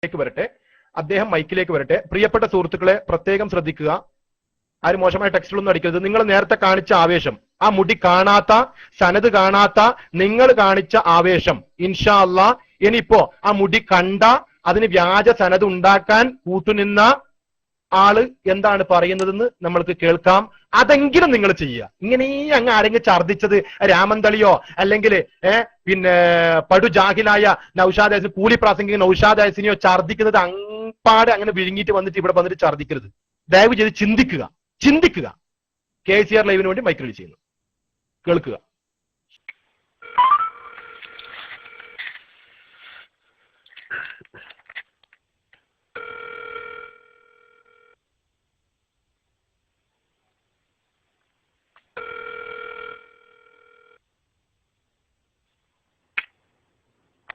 വരട്ടെ, അദ്ദേഹം മൈക്കിലേക്ക് വരട്ടെ. പ്രിയപ്പെട്ട സുഹൃത്തുക്കളെ പ്രത്യേകം ശ്രദ്ധിക്കുക, ആരും മോശമായ ടെക്സ്റ്റിലൊന്നും അടിക്കരുത്. നിങ്ങൾ നേരത്തെ കാണിച്ച ആവേശം, ആ മുടി കാണാത്ത, സനത് കാണാത്ത നിങ്ങൾ കാണിച്ച ആവേശം, ഇൻഷാ അള്ളാ ഇനിയിപ്പോ ആ മുടി കണ്ട അതിന് വ്യാജ സനത് ഉണ്ടാക്കാൻ കൂട്ടുനിന്ന ആള് എന്താണ് പറയുന്നതെന്ന് നമ്മൾക്ക് കേൾക്കാം. അതെങ്കിലും നിങ്ങൾ ചെയ്യുക. ഇങ്ങനെ അങ്ങ് ആരെങ്കിലും ഛർദിച്ചത് രാമന്തളിയോ അല്ലെങ്കിൽ പിന്നെ പടുജാഹിലായ നൗഷാദ് ഹൈസിന് കൂലി പ്രാസംഗിക നൗഷാദ് ഹൈസിനെയോ ഛർദിക്കുന്നത് അങ്പാട് അങ്ങനെ വിഴുങ്ങിയിട്ട് വന്നിട്ട് ഇവിടെ വന്നിട്ട് ഛർദിക്കരുത്. ദയവ് ചെയ്ത് ചിന്തിക്കുക. KCR ലൈവിന് വേണ്ടി മൈക്ക് റിലീസ് ചെയ്യുന്നു, കേൾക്കുക.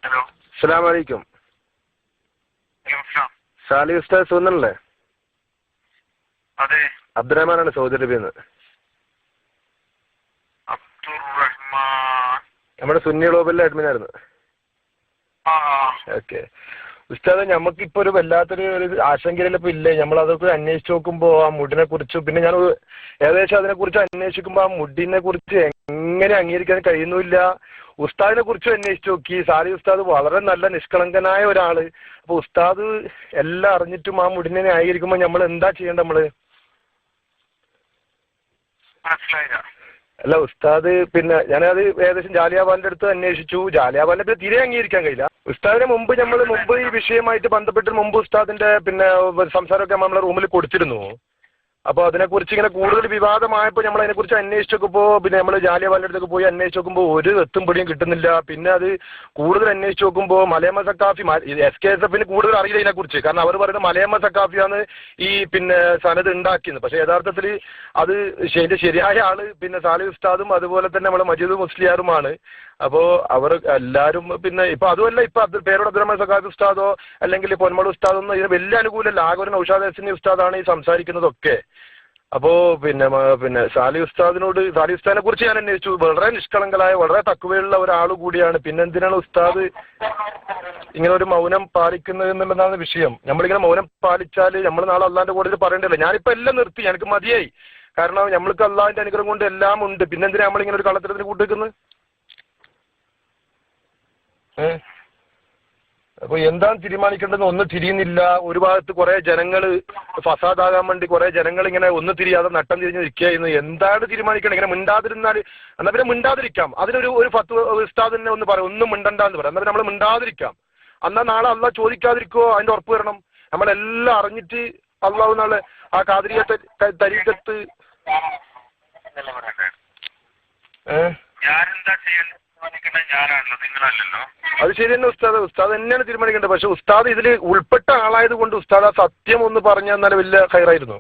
ഹലോ, അസ്സലാമു അലൈക്കും. സാലി ഉസ്താദ് സുന്നല്ലേ? അതെ, അബ്ദുറഹ്മാനാണ് സൗദി അറേബ്യയിൽ നിന്ന്. അബ്ദുറഹ്മാൻ നമ്മുടെ സുന്നി ഗ്ലോബലിലെ അഡ്മിൻ ആയിരുന്നു. ഓക്കെ ഉസ്താദ്, നമുക്കിപ്പോ ഒരു വല്ലാത്തൊരു ആശങ്കയിലിപ്പോ ഇപ്പൊ ഇല്ലേ? നമ്മളതൊക്കെ അന്വേഷിച്ച് നോക്കുമ്പോ ആ മുടിനെ കുറിച്ച്, പിന്നെ ഞാൻ ഏകദേശം അതിനെ കുറിച്ച് അന്വേഷിക്കുമ്പോ ആ മുടിനെ കുറിച്ച് എങ്ങനെ അംഗീകരിക്കാൻ കഴിയുന്നില്ല. ഉസ്താദിനെ കുറിച്ചും അന്വേഷിച്ച് നോക്കി. സാലി ഉസ്താദ് വളരെ നല്ല നിഷ്കളങ്കനായ ഒരാള്. അപ്പൊ ഉസ്താദ് എല്ലാം അറിഞ്ഞിട്ടും ആ മുടിനെ ന്യായീകരിക്കുമ്പോ നമ്മൾ എന്താ ചെയ്യേണ്ട? നമ്മള് അല്ല ഉസ്താദ്, പിന്നെ ഞാനത് ഏകദേശം ജാലിയാവാലിന്റെ അടുത്ത് അന്വേഷിച്ചു. ജാലിയാവാലിന്റെ അടുത്ത് തീരെ അംഗീകരിക്കാൻ കഴിയില്ല. ഉസ്താദിനെ മുമ്പ് ഈ വിഷയമായിട്ട് ബന്ധപ്പെട്ട് മുമ്പ് ഉസ്താദിന്റെ പിന്നെ സംസാരമൊക്കെ നമ്മളെ റൂമിൽ കൊടുത്തിരുന്നു. അപ്പോൾ അതിനെക്കുറിച്ച് ഇങ്ങനെ കൂടുതൽ വിവാദമായപ്പോൾ നമ്മൾ അതിനെക്കുറിച്ച് അന്വേഷിച്ച് നോക്കുമ്പോൾ, പിന്നെ നമ്മൾ ജാലിയാവാലിന്റെ അടുത്തൊക്കെ പോയി അന്വേഷിച്ച് നോക്കുമ്പോൾ ഒരു എത്തും പിടിയും കിട്ടുന്നില്ല. പിന്നെ അത് കൂടുതൽ അന്വേഷിച്ച് നോക്കുമ്പോൾ മലയമ്മ സക്കാഫി, SKSF കൂടുതൽ അറിയില്ല ഇതിനെക്കുറിച്ച്. കാരണം അവർ പറയുന്നത് മലയമ്മ സക്കാഫിയാണ് ഈ പിന്നെ സനത് ഉണ്ടാക്കിയത്. പക്ഷേ യഥാർത്ഥത്തിൽ അത് ശരിയായ ആള് പിന്നെ സാലി ഉസ്താദും അതുപോലെ തന്നെ നമ്മളെ മജീദ് മുസ്ലിയാറുമാണ്. അപ്പോൾ അവർ എല്ലാവരും പിന്നെ ഇപ്പൊ അതുമല്ല, ഇപ്പൊ പേരോട് അബ്ദുറഹ്മാൻ സക്കാഫി ഉസ്താദോ അല്ലെങ്കിൽ പൊന്മള ഉസ്താദൊന്നും ഇതിന് വലിയ അനുകൂലമല്ല. ആകെ ഒരു നൗഷാദ് ഹസനി ഉസ്താദാണ് ഈ സംസാരിക്കുന്നതൊക്കെ. അപ്പോ പിന്നെ സാലി ഉസ്താദിനെ കുറിച്ച് ഞാൻ അന്വേഷിച്ചു. വളരെ നിഷ്കളങ്കലായ, വളരെ തക്കുവയുള്ള ഒരാൾ കൂടിയാണ്. പിന്നെ എന്തിനാണ് ഉസ്താദ് ഇങ്ങനെ ഒരു മൗനം പാലിക്കുന്നത് എന്നുള്ളതാണ് വിഷയം. നമ്മളിങ്ങനെ മൗനം പാലിച്ചാൽ നമ്മൾ നാളെ അള്ളാന്റെ കൂടെ പറയേണ്ടല്ലോ. ഞാനിപ്പോ എല്ലാം നിർത്തി, എനിക്ക് മതിയായി. കാരണം നമ്മൾക്ക് അള്ളാഹിന്റെ അനുഗ്രഹം കൊണ്ട് എല്ലാം ഉണ്ട്. പിന്നെന്തിനാ നമ്മളിങ്ങനെ ഒരു കള്ളത്തരത്തിന് കൂട്ടിവെക്കുന്നത്? അപ്പൊ എന്താണ് തീരുമാനിക്കേണ്ടതെന്ന് ഒന്നും തിരിയുന്നില്ല. ഒരു ഭാഗത്ത് കുറെ ജനങ്ങൾ ഫസാദാകാൻ വേണ്ടി കുറെ ജനങ്ങൾ ഇങ്ങനെ ഒന്നും തിരിയാതെ നട്ടം തിരിഞ്ഞ് നിൽക്കുകയായിരുന്നു. എന്താണ് തീരുമാനിക്കണം? ഇങ്ങനെ മിണ്ടാതിരുന്നാൽ എന്നാൽ പിന്നെ മിണ്ടാതിരിക്കാം. അതിനൊരു ഫത്വ ഉസ്താദിനെ ഒന്ന് പറയാം, ഒന്നും മിണ്ടണ്ടെന്ന് പറയാം. എന്നാൽ നമ്മൾ മിണ്ടാതിരിക്കാം. എന്നാൽ നാളെ അള്ളാഹ് ചോദിക്കാതിരിക്കുമോ? അതിന്റെ ഉറപ്പ് വരണം. നമ്മളെല്ലാം അറിഞ്ഞിട്ട് അള്ളാഹു നാളെ ആ ഖാദിരിയ തരീഖത്ത് അത് ശരി തന്നെ ഉസ്താദ് തന്നെയാണ് തീരുമാനിക്കേണ്ടത്. പക്ഷെ ഉസ്താദ് ഇതിൽ ഉൾപ്പെട്ട ആളായത് കൊണ്ട് ഉസ്താദ് ആ സത്യം ഒന്ന് പറഞ്ഞു തന്നാൽ വലിയ ഹൈറായിരുന്നു.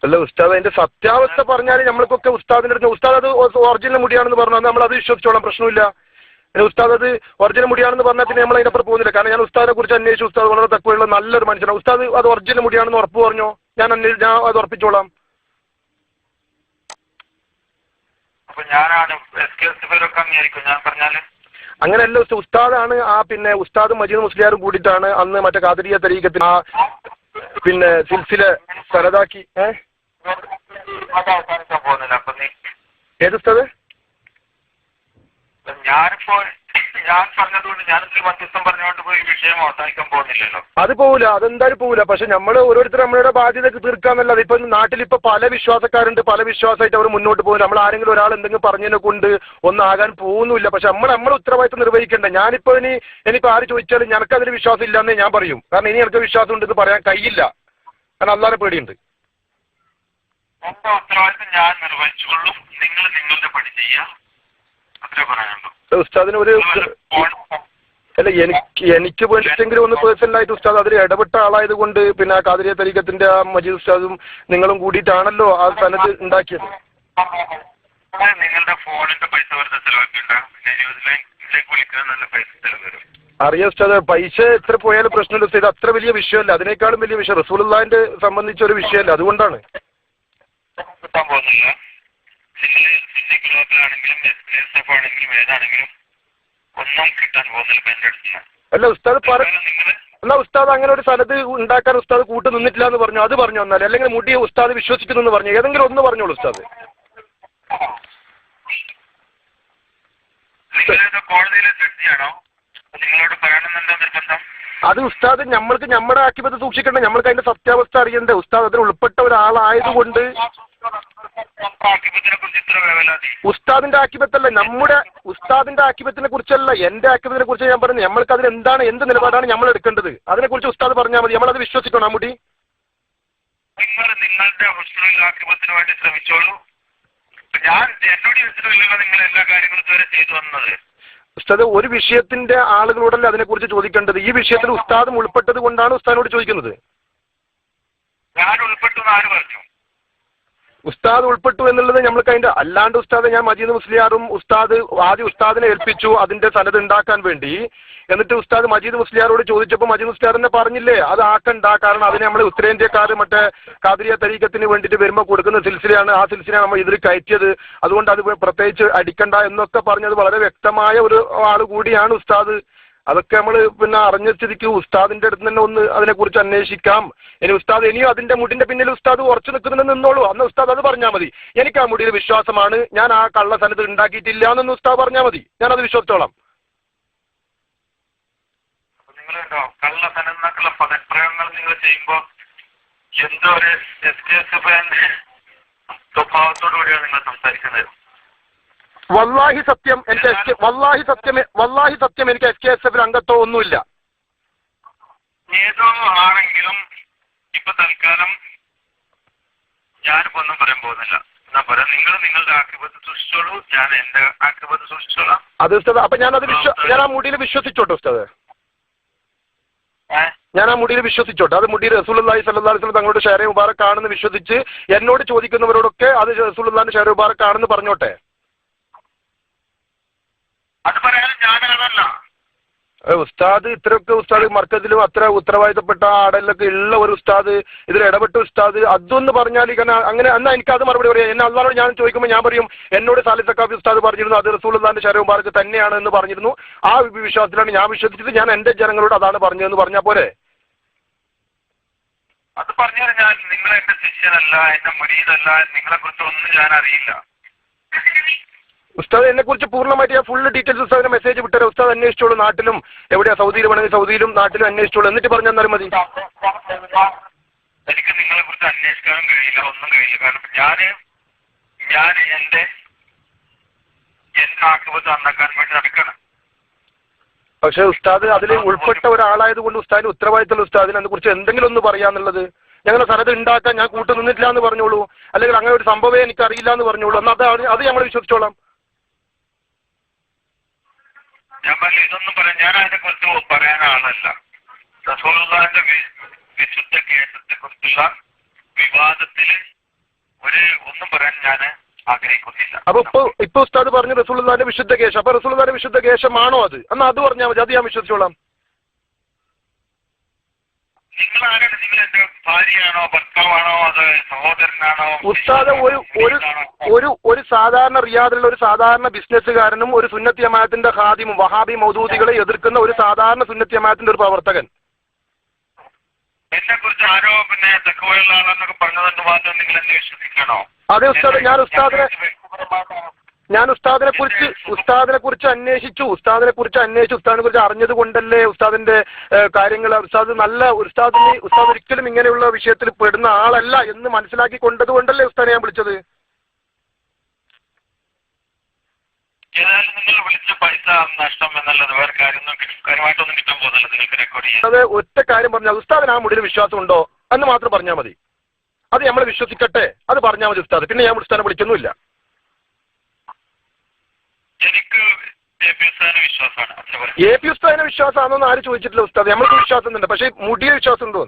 അല്ല ഉസ്താദ്, അതിന്റെ സത്യാവസ്ഥ പറഞ്ഞാൽ നമ്മൾക്കൊക്കെ ഉസ്താദിന്റെ അടുത്ത് ഉസ്താദ് അത് ഒറിജിനൽ മുടിയാണെന്ന് പറഞ്ഞാൽ നമ്മൾ അത് വിശ്വസിച്ചോളാം, പ്രശ്നമില്ല. ഉസ്താദ് അത് ഒറിജിനൽ മുടിയാണെന്ന് പറഞ്ഞാൽ പിന്നെ നമ്മൾ അതിനപ്പുറം പോകുന്നില്ല. കാരണം ഞാൻ ഉസ്താദിനെ കുറിച്ച് അന്വേഷിച്ചു. ഉസ്താദ് വളരെ തക്കവയുള്ള നല്ലൊരു മനുഷ്യനാണ്. ഉസ്താദ് അത് ഒറിജിനൽ മുടിയാണെന്ന് ഉറപ്പ് പറഞ്ഞോ, ഞാൻ അത് ഉറപ്പിച്ചോളാം. അങ്ങനെയല്ല ഉസ്താദാണ് ആ പിന്നെ ഉസ്താദ് മജീദ് മുസ്ലിയാരും കൂടിയിട്ടാണ് അന്ന് മറ്റേ ഖാദിരിയ തരീഖത്തിന് ആ പിന്നെ സിൽസില സരദാക്കി. ഏത് ഉസ്താദ്? അത് പോവില്ല, അതെന്തായാലും പോവില്ല. പക്ഷെ നമ്മൾ ഓരോരുത്തർ നമ്മളുടെ ബാധ്യതക്ക് തീർക്കാന്നല്ലാതെ ഇപ്പൊ നാട്ടിലിപ്പോ പല വിശ്വാസക്കാരുണ്ട്, പല വിശ്വാസമായിട്ട് അവർ മുന്നോട്ട് പോകുന്നു. നമ്മൾ ആരെങ്കിലും ഒരാൾ എന്തെങ്കിലും പറഞ്ഞതിനെ കൊണ്ട് ഒന്നും ആകാൻ പോകുന്നില്ല. പക്ഷെ നമ്മളെ ഉത്തരവാദിത്വം നിർവഹിക്കണ്ടേ? ഞാനിപ്പോ ഇനിയിപ്പോ ആര് ചോദിച്ചാലും ഞനക്കതിന് വിശ്വാസം ഇല്ലാന്നേ ഞാൻ പറയും. കാരണം ഇനി എനിക്ക് വിശ്വാസം ഉണ്ടെന്ന് പറയാൻ കഴിയില്ല. കാരണം അള്ളാനെ പേടിയുണ്ട്. എന്റെ ഉത്തരവാദിത്വം ഞാൻ നിർവഹിച്ചോളും, നിങ്ങൾ നിങ്ങളുടെ പണി ചെയ്യാം, അത്രേ പറയാനുള്ളൂ. ഉസ്താദിന് ഒരു അല്ല എനിക്ക് വേണ്ടിട്ടെങ്കിലും ഒന്ന് പേഴ്സണലായിട്ട് ഉസ്താദ് അതിൽ ഇടപെട്ട ആളായത് കൊണ്ട് പിന്നെ ആ ഖാദിരിയ തരീഖത്തിന്റെ ആ മജീദ് ഉസ്താദും നിങ്ങളും കൂടിയിട്ടാണല്ലോ ആ സനത് ഉണ്ടാക്കിയത്. നിങ്ങളുടെ ഫോണിന്റെ പൈസ വെറുതെ ചെലവാക്കിയിട്ടാ പിന്നെ ന്യൂസിലേക്ക് വിളിക്കാൻ നല്ല പൈസ ചെലവ് വരും. അറിയാം ഉസ്താദ്, പൈസ എത്ര പോയാലും പ്രശ്നമില്ല ഉസ്താദ്. ഇത് അത്ര വലിയ വിഷയമല്ല, അതിനേക്കാളും വലിയ വിഷയം റസൂലുള്ളാഹിന്റെ സംബന്ധിച്ച ഒരു വിഷയമല്ല, അതുകൊണ്ടാണ്. കൊടുക്കാൻ പോകുന്നില്ല. സിന്ധിക്ക് ലോക്കലാണെങ്കിലും എസ് ആണെങ്കിലും ഏതാണെങ്കിലും ഒന്നും കിട്ടാൻ പോകുന്നില്ല എന്റെ അടുത്ത്. അല്ല ഉസ്താദ് എന്നാ ഉസ്താദ് അങ്ങനെ ഒരു സ്ഥലത്ത് ഉണ്ടാക്കാൻ ഉസ്താദ് കൂട്ട് നിന്നിട്ടില്ല എന്ന് പറഞ്ഞു, അത് പറഞ്ഞു വന്നാലേ, അല്ലെങ്കിൽ മുടി ഉസ്താദ് വിശ്വസിക്കുന്നു എന്ന് പറഞ്ഞു, ഏതെങ്കിലും ഒന്ന് പറഞ്ഞോളൂ ഉസ്താദ്. കോടതിയിലെ ജഡ്ജിയാണോ നിങ്ങളോട് പറയണമെന്നുണ്ടോ നിർബന്ധം? അത് ഉസ്താദ് നമ്മൾക്ക് നമ്മുടെ ആക്കിപത്ത് സൂക്ഷിക്കണ്ടേ, നമ്മൾക്ക് അതിന്റെ സത്യാവസ്ഥ അറിയണ്ടേ. ഉസ്താദ് അതിൽ ഉൾപ്പെട്ട ഒരാളായതുകൊണ്ട് ഉസ്താദിന്റെ ആക്കിപത്തല്ല, നമ്മുടെ ഉസ്താദിന്റെ ആക്കിപത്തിനെ കുറിച്ചല്ല, എന്റെ ആക്കിപത്തിനെ കുറിച്ച് ഞാൻ പറഞ്ഞു. നമ്മൾക്ക് അതിന് എന്താണ്, എന്ത് നിലപാടാണ് നമ്മൾ എടുക്കേണ്ടത്, അതിനെക്കുറിച്ച് ഉസ്താദ് പറഞ്ഞാൽ മതി. നമ്മളത് വിശ്വസിക്കണം. ആ മുടി നിങ്ങളുടെ ഹുസ്നുൽ ആക്കിപത്തിന് വേണ്ടി ശ്രമിച്ചോളൂ. ഞാൻ എന്നോട് ഇല്ലല്ലോ നിങ്ങൾ എല്ലാ കാര്യങ്ങളും ഇതുവരെ ചെയ്തു വന്നത്. ഉസ്താദ് ഒരു വിഷയത്തിന്റെ ആളുകളോടല്ലേ അതിനെക്കുറിച്ച് ചോദിക്കേണ്ടത്. ഈ വിഷയത്തിൽ ഉസ്താദും ഉൾപ്പെട്ടത് കൊണ്ടാണ് ഉസ്താദിനോട് ചോദിക്കുന്നത്. ഞാൻ ഉൾപ്പെട്ടു എന്ന് ആര് പറഞ്ഞു? ഉസ്താദ് ഉൾപ്പെട്ടു എന്നുള്ളത് നമ്മൾക്ക് അതിന്റെ അല്ലാണ്ട് ഉസ്താദ് ഞാൻ മജീദ് മുസ്ലിയാറും ഉസ്താദ് ആദ്യം ഉസ്താദിനെ ഏൽപ്പിച്ചു അതിന്റെ സനത് ഉണ്ടാക്കാൻ വേണ്ടി. എന്നിട്ട് ഉസ്താദ് മജീദ് മുസ്ലിയാറോട് ചോദിച്ചപ്പോൾ മജീദ് മുസ്ലിയാർ തന്നെ പറഞ്ഞില്ലേ അത് ആക്കണ്ട, കാരണം അതിനെ നമ്മൾ ഉത്തരേന്ത്യക്കാർ മറ്റേ ഖാദിരിയ തരീഖത്തിന് വേണ്ടിയിട്ട് വരുമ്പോൾ കൊടുക്കുന്ന സിൽസിലയാണ്, ആ സിൽസിലാണ് നമ്മൾ ഇതിൽ കയറ്റിയത്, അതുകൊണ്ട് അത് പ്രത്യേകിച്ച് അടിക്കണ്ട എന്നൊക്കെ പറഞ്ഞത് വളരെ വ്യക്തമായ ഒരു ആൾ കൂടിയാണ് ഉസ്താദ്. അതൊക്കെ നമ്മൾ പിന്നെ അറിഞ്ഞ സ്ഥിതിക്ക് ഉസ്താദിന്റെ അടുത്ത് തന്നെ ഒന്ന് അതിനെക്കുറിച്ച് അന്വേഷിക്കാം. ഇനി ഉസ്താദ് ഇനിയും അതിന്റെ മുടിന്റെ പിന്നിൽ ഉസ്താദ് ഉറച്ചു നിൽക്കുന്നുണ്ടെന്ന് നിന്നോളൂ. അന്ന് ഉസ്താദ് അത് പറഞ്ഞാൽ മതി. എനിക്ക് ആ മുടിയിൽ വിശ്വാസമാണ്, ഞാൻ ആ കള്ള സനത് ഉണ്ടാക്കിയിട്ടില്ല എന്നൊന്ന് ഉസ്താദ് പറഞ്ഞാൽ മതി, ഞാനത് വിശ്വസിച്ചോളാം. നിങ്ങളുണ്ടോ കള്ള സനതെന്നൊക്കെയുള്ള പദപ്രയോഗങ്ങൾ നിങ്ങൾ ചെയ്യുമ്പോ എന്തോ ഒരു സ്വഭാവത്തോടു കൂടിയാണ് നിങ്ങൾ സംസാരിക്കുന്നത്. വല്ലാഹി സത്യം എനിക്ക് വല്ലാഹി സത്യം എനിക്ക് SKSF അംഗത്തോ ഒന്നുമില്ല. ഏതോ ആണെങ്കിലും ഇപ്പൊ തൽക്കാലം ഞാനിപ്പോ ഒന്നും പറയാൻ പോകുന്നില്ല. എന്നാ പറയാം, നിങ്ങൾ നിങ്ങളുടെ ആക്രിപത്ത് സൂക്ഷിച്ചോളൂ, ഞാൻ എന്റെ ആക്രിപത്ത് സൂക്ഷിച്ചോളാം. അത് ഉസ്താദ് അപ്പൊ ഞാൻ ആ മുടിയിൽ വിശ്വസിച്ചോട്ടെ ഉസ്താദ്, ഞാൻ ആ മുടിയിൽ വിശ്വസിച്ചോട്ടെ. അത് മുടി റസൂലുള്ളാഹി സ്വല്ലല്ലാഹു അലൈഹി വസല്ലം തങ്ങളുടെ ഷഹറെ മുബാറക് ആണെന്ന് വിശ്വസിച്ച് എന്നോട് ചോദിക്കുന്നവരോടൊക്കെ അത് റസൂലുള്ളാഹിന്റെ ഷഹറെ മുബാറക് ആണെന്ന് പറഞ്ഞോട്ടെ. അത് പറയാൻ ഞാനല്ല ഉസ്താദ്. ഇത്രയൊക്കെ ഉസ്താദ് മർക്കസിലും അത്ര ഉത്തരവാദിത്തപ്പെട്ട ആടലൊക്കെ ഉള്ള ഒരു ഉസ്താദ് ഇതിൽ ഇടപെട്ട ഉസ്താദ് അതൊന്ന് പറഞ്ഞാൽ അങ്ങനെ എന്നാ എനിക്ക് അത് മറുപടി പറയാം. എന്നെ അള്ളാഹോട് ഞാൻ ചോദിക്കുമ്പോൾ ഞാൻ പറയും എന്നോട് സാലിഹ് സഖാഫി ഉസ്താദ് പറഞ്ഞിരുന്നു അത് റസൂലുള്ളാഹിന്റെ ഷഹറെ മുബാറക് തന്നെയാണ് എന്ന് പറഞ്ഞിരുന്നു. ആ വിശ്വാസത്തിലാണ് ഞാൻ വിശ്വസിച്ചത്, ഞാൻ എന്റെ ജനങ്ങളോട് അതാണ് പറഞ്ഞതെന്ന് പറഞ്ഞാൽ പോരെ? അത് പറഞ്ഞാൽ ഞാൻ നിങ്ങൾ എന്റെ ശിഷ്യനല്ല, എന്റെ മുരീദല്ല, നിങ്ങളെ കുറിച്ച് ഒന്നും ഞാൻ അറിയില്ല. ഉസ്താദ് എന്നെ കുറിച്ച് പൂർണ്ണമായിട്ട് ഞാൻ ഫുൾ ഡീറ്റെയിൽസ് ഉസ്താദിനെ മെസ്സേജ് വിട്ടുതരാം. ഉസ്താദ് അന്വേഷിച്ചോളൂ, നാട്ടിലും എവിടെയാ സൗദിയിൽ വേണമെങ്കിൽ സൗദിയിലും നാട്ടിലും അന്വേഷിച്ചോളൂ, എന്നിട്ട് പറഞ്ഞു തന്നാലും മതി. എനിക്ക് നിങ്ങളെ കുറിച്ച് അന്വേഷിക്കാനും കഴിയില്ല, ഒന്നും കഴിയില്ല. കാരണം ഞാൻ എന്റെ ആക്രിപത്ത് ഉണ്ടാക്കാൻ വേണ്ടി നടക്കണം. പക്ഷെ ഉസ്താദ് അതിൽ ഉൾപ്പെട്ട ഒരാളായത് കൊണ്ട് ഉസ്താദിന് ഉത്തരവാദിത്തമുള്ള ഉസ്താദിനെ അതിനെ കുറിച്ച് എന്തെങ്കിലും ഒന്ന് പറയാന്നുള്ളത്. ഞങ്ങൾ സനത് ഉണ്ടാക്കാൻ ഞാൻ കൂട്ടു നിന്നിട്ടില്ല എന്ന് പറഞ്ഞോളൂ, അല്ലെങ്കിൽ അങ്ങനെ ഒരു സംഭവമേ എനിക്ക് അറിയില്ല എന്ന് പറഞ്ഞോളൂ. എന്നാൽ അത് ഞങ്ങൾ വിശ്വസിച്ചോളാം. ഞാൻ പറഞ്ഞു ഇതൊന്നും പറയാൻ ഞാൻ അതിനെ കുറിച്ച് പറയാൻ ആളല്ല. റസൂലുള്ളാഹിന്റെ വിശുദ്ധ കേന്ദ്രത്തെ കുറിച്ചുള്ള വിവാദത്തിൽ ഒന്നും പറയാൻ ഞാൻ ആഗ്രഹിക്കുന്നില്ല. അപ്പൊ ഇപ്പൊ ഉസ്താദ് പറഞ്ഞു റസൂലുള്ളാഹിന്റെ വിശുദ്ധ കേശം, അപ്പൊ റസൂലുള്ളാഹിന്റെ വിശുദ്ധ കേശമാണോ അത്? എന്നാൽ അത് പറഞ്ഞാൽ മതി, അത് ഞാൻ വിശ്വസിച്ചോളാം. നിങ്ങൾ ആരാണ്? നിങ്ങൾ എന്റെ ഭാര്യയാണോ, ഭർത്താവാണോ, അത് സഹോദരനാണോ? ഉസ്താദ് ഒരു സാധാരണ റിയാദിലുള്ള ഒരു സാധാരണ ബിസിനസ്സുകാരനും ഒരു സുന്നത്തി ജമാഅത്തിന്റെ ഖാദിമും വഹാബി മൗദൂദികളെ എതിർക്കുന്ന ഒരു സാധാരണ സുന്നത്തി ജമാഅത്തിന്റെ ഒരു പ്രവർത്തകൻ. എന്നെ കുറിച്ച് ആരോ പിന്നെ തെക്കുവയുള്ള ആളെന്നൊക്കെ പറഞ്ഞതുകൊണ്ട് മാത്രം നിങ്ങൾ എന്നെ വിശ്വസിക്കണോ? അതെ ഉസ്താദ്, ഞാൻ ഉസ്താദിനെ കുറിച്ച് അന്വേഷിച്ചു, ഉസ്താദിനെ കുറിച്ച് അറിഞ്ഞത് കൊണ്ടല്ലേ ഉസ്താദിന്റെ കാര്യങ്ങൾ ഉസ്താദ് ഒരിക്കലും ഇങ്ങനെയുള്ള വിഷയത്തിൽ പെടുന്ന ആളല്ല എന്ന് മനസ്സിലാക്കി കൊണ്ടത് കൊണ്ടല്ലേ ഉസ്താദിനെ ഞാൻ വിളിച്ചത്. ഏതായാലും നിങ്ങൾ വിളിച്ച പൈസ നഷ്ടം എന്നല്ലത് വേറെ കാര്യമായിട്ടൊന്നും കിട്ടാൻ പോകുന്നില്ല. നിങ്ങൾക്ക് റെക്കോർഡ് ചെയ്യാം. അത് ഒറ്റ കാര്യം പറഞ്ഞാൽ ഉസ്താദിന് ആ മുടിയിൽ വിശ്വാസം ഉണ്ടോ എന്ന് മാത്രം പറഞ്ഞാൽ മതി. അത് നമ്മൾ വിശ്വസിക്കട്ടെ, അത് പറഞ്ഞാൽ മതി ഉസ്താദ്. പിന്നെ ഞാൻ ഉസ്താദിനെ വിളിക്കുന്നില്ല. എനിക്ക് വിശ്വാസമാണ്. AP ഉസ്താദിനെ വിശ്വാസമാണെന്ന് ആരും ചോദിച്ചിട്ടില്ല ഉസ്താദ്. നമ്മൾക്ക് വിശ്വാസം ഉണ്ട്, പക്ഷെ മുടിയെ വിശ്വാസം ഉണ്ടോ?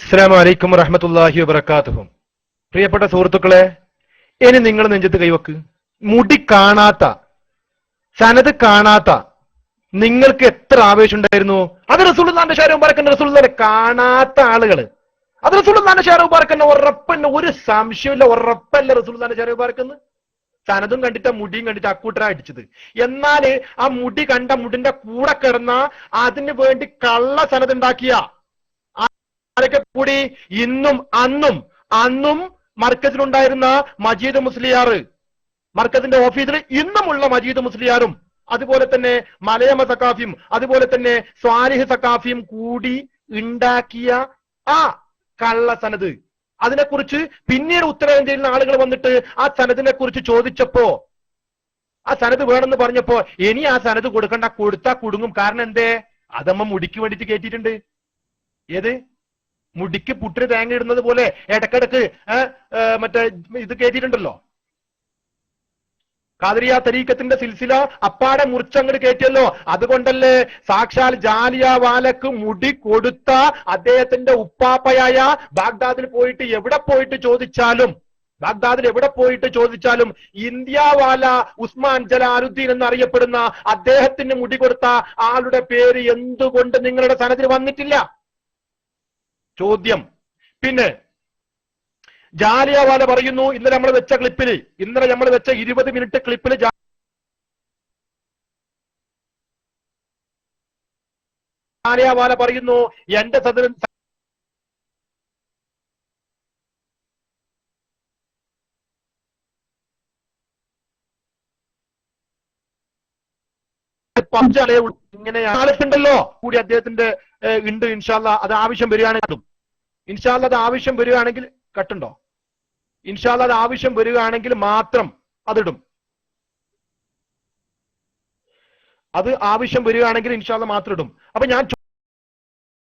അസ്സലാമു അലൈക്കും വറഹ്മത്തുള്ളാഹി വബറകാതുഹു. പ്രിയപ്പെട്ട സുഹൃത്തുക്കളെ, ഇനി നിങ്ങൾ നെഞ്ചത്ത് കൈവക്ക്. മുടി കാണാത്ത, സനത് കാണാത്ത, നിങ്ങൾക്ക് എത്ര ആവേശം ഉണ്ടായിരുന്നു? അത് റസൂലുള്ളാഹിന്റെ ഷാരൂഖ് മുബാറക്കിന്റെ റസൂലുള്ളാഹിനെ കാണാത്ത ആളുകള്, അത് റസൂലുള്ളാഹിന്റെ ഷാരൂഖ് മുബാറക്കിന്റെ ഉറപ്പന്നെ, ഒരു സംശയമില്ല, ഉറപ്പല്ല റസൂലുള്ളാഹിന്റെ ഷാരൂഖ് മുബാറക്കെന്ന്. സനതും കണ്ടിട്ട് മുടിയും കണ്ടിട്ട് അക്കൂട്ടര അടിച്ചത്. എന്നാല് ആ മുടി കണ്ട മുടിന്റെ കൂടെ കിടന്ന അതിന് വേണ്ടി കള്ള സനത് ഉണ്ടാക്കിയ ആരൊക്കെ കൂടി? ഇന്നും അന്നും മർക്കസിലുണ്ടായിരുന്ന മജീദ് മുസ്ലിയാർ, മർക്കസിന്റെ ഓഫീസിൽ ഇന്നുമുള്ള മജീദ് മുസ്ലിയാറും, അതുപോലെ തന്നെ മലയമ സക്കാഫിയും, അതുപോലെ തന്നെ സ്വാലിഹ് സക്കാഫിയും കൂടി ഉണ്ടാക്കിയ ആ കള്ള സനത്, അതിനെക്കുറിച്ച് പിന്നീട് ഉത്തരേന്ത്യയിൽ നിന്ന് ആളുകൾ വന്നിട്ട് ആ സനദിനെ കുറിച്ച് ചോദിച്ചപ്പോ, ആ സനത് വേണമെന്ന് പറഞ്ഞപ്പോ, ഇനി ആ സനത് കൊടുക്കണ്ട, കൊടുത്താ കുടുങ്ങും. കാരണം എന്തേ? അതമ്മ മുടിക്ക് വേണ്ടിട്ട് കയറ്റിയിട്ടുണ്ട്. ഏത് മുടിക്ക് പുട്ടിന് തേങ്ങ ഇടുന്നത് പോലെ ഇടക്കിടക്ക് മറ്റേ ഇത് കയറ്റിയിട്ടുണ്ടല്ലോ. ഖാദിരിയ തരീഖത്തിന്റെ സിൽസില അപ്പാടെ മുറിച്ചങ്ങട് കയറ്റിയല്ലോ. അതുകൊണ്ടല്ലേ സാക്ഷാൽ ജാലിയൻവാലക്ക് മുടി കൊടുത്ത അദ്ദേഹത്തിന്റെ ഉപ്പാപ്പയായ ബാഗ്ദാദിൽ പോയിട്ട് എവിടെ പോയിട്ട് ചോദിച്ചാലും ഇന്ത്യവാല ഉസ്മാൻ ജലാലുദ്ദീൻ എന്നറിയപ്പെടുന്ന അദ്ദേഹത്തിന് മുടി കൊടുത്ത ആളുടെ പേര് എന്തുകൊണ്ട് നിങ്ങളുടെ സനദിൽ വന്നിട്ടില്ല? ചോദ്യം. പിന്നെ ജാലിയൻവാല പറയുന്നു, ഇന്നലെ നമ്മൾ വെച്ച 20 മിനിറ്റ് ക്ലിപ്പിൽ ജാലിയൻവാല പറയുന്നു, എന്റെ സദൻ ഇങ്ങനെ ആളുണ്ടല്ലോ കൂടി അദ്ദേഹത്തിന്റെ ഉണ്ട്. ഇൻഷാല്ലാ അത് ആവശ്യം വരികയാണെങ്കിൽ കട്ടുണ്ടോ? ഇൻഷാല്ലാ അത് ആവശ്യം വരികയാണെങ്കിൽ മാത്രം അതിടും. അത് ആവശ്യം വരികയാണെങ്കിൽ ഇൻഷാല്ലാ മാത്രം ഇടും. അപ്പൊ ഞാൻ